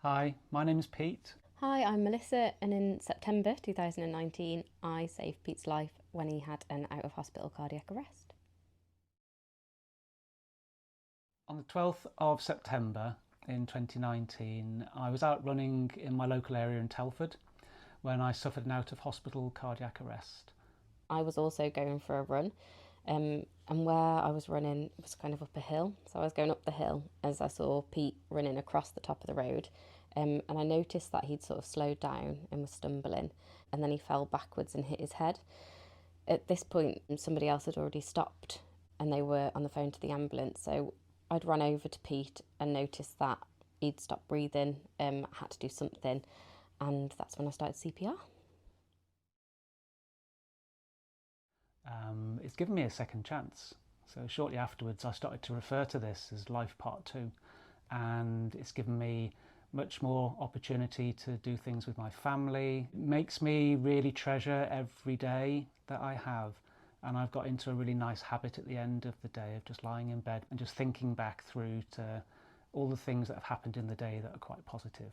Hi, my name is Pete. Hi, I'm Melissa, and in September 2019, I saved Pete's life when he had an out of hospital cardiac arrest. On the 12th of September in 2019, I was out running in my local area in Telford when I suffered an out of hospital cardiac arrest. I was also going for a run, and where I was running was kind of up a hill. So I was going up the hill as I saw Pete running across the top of the road, and I noticed that he'd sort of slowed down and was stumbling, and then he fell backwards and hit his head. At this point, somebody else had already stopped and they were on the phone to the ambulance. So I'd run over to Pete and noticed that he'd stopped breathing, had to do something, and that's when I started CPR. It's given me a second chance. So shortly afterwards, I started to refer to this as Life Part 2, and it's given me much more opportunity to do things with my family. It makes me really treasure every day that I have, and I've got into a really nice habit at the end of the day of just lying in bed and just thinking back through to all the things that have happened in the day that are quite positive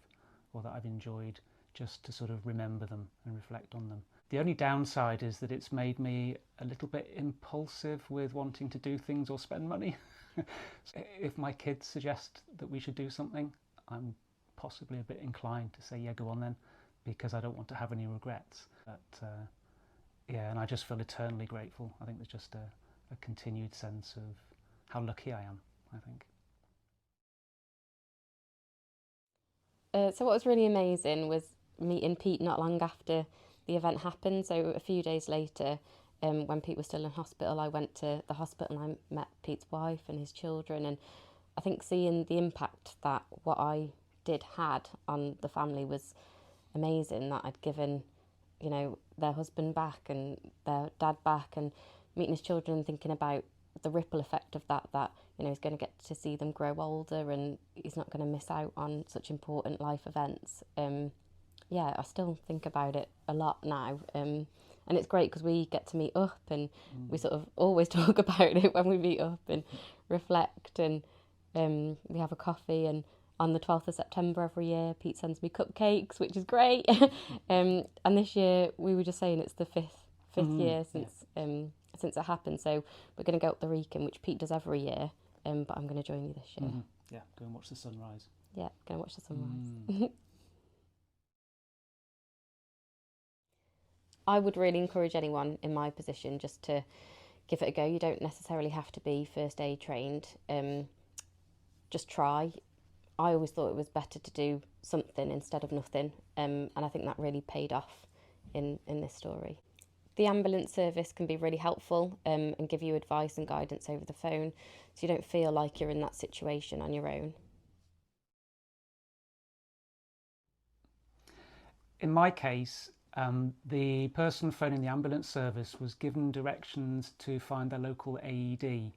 or that I've enjoyed, just to sort of remember them and reflect on them. The only downside is that it's made me a little bit impulsive with wanting to do things or spend money. If my kids suggest that we should do something, I'm possibly a bit inclined to say, yeah, go on then, because I don't want to have any regrets. But yeah, and I just feel eternally grateful. I think there's just a continued sense of how lucky I am, I think. So what was really amazing was meeting Pete not long after the event happened. So a few days later, when Pete was still in hospital, I went to the hospital and I met Pete's wife and his children. And I think seeing the impact that what I did had on the family was amazing, that I'd given, their husband back and their dad back, and meeting his children and thinking about the ripple effect of that, he's going to get to see them grow older and he's not going to miss out on such important life events. Yeah, I still think about it a lot now. And it's great because we get to meet up and we sort of always talk about it when we meet up and reflect, and we have a coffee, and on the 12th of September every year Pete sends me cupcakes, which is great. And this year we were just saying it's the fifth year since it happened, so we're going to go up the Wrekin, which Pete does every year, but I'm going to join you this year. Yeah, go and watch the sunrise. Yeah, going to watch the sunrise. I would really encourage anyone in my position just to give it a go. You don't necessarily have to be first aid trained. Just try. I always thought it was better to do something instead of nothing, and I think that really paid off in this story. The ambulance service can be really helpful, and give you advice and guidance over the phone, so you don't feel like you're in that situation on your own. In my case, the person phoning the ambulance service was given directions to find their local AED.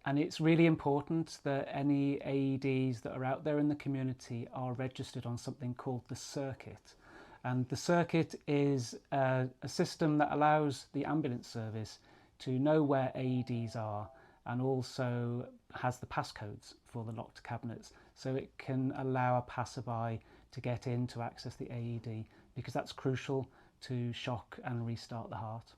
And it's really important that any AEDs that are out there in the community are registered on something called the circuit. And the circuit is a system that allows the ambulance service to know where AEDs are, and also has the passcodes for the locked cabinets, so it can allow a passerby to get in to access the AED, because that's crucial to shock and restart the heart.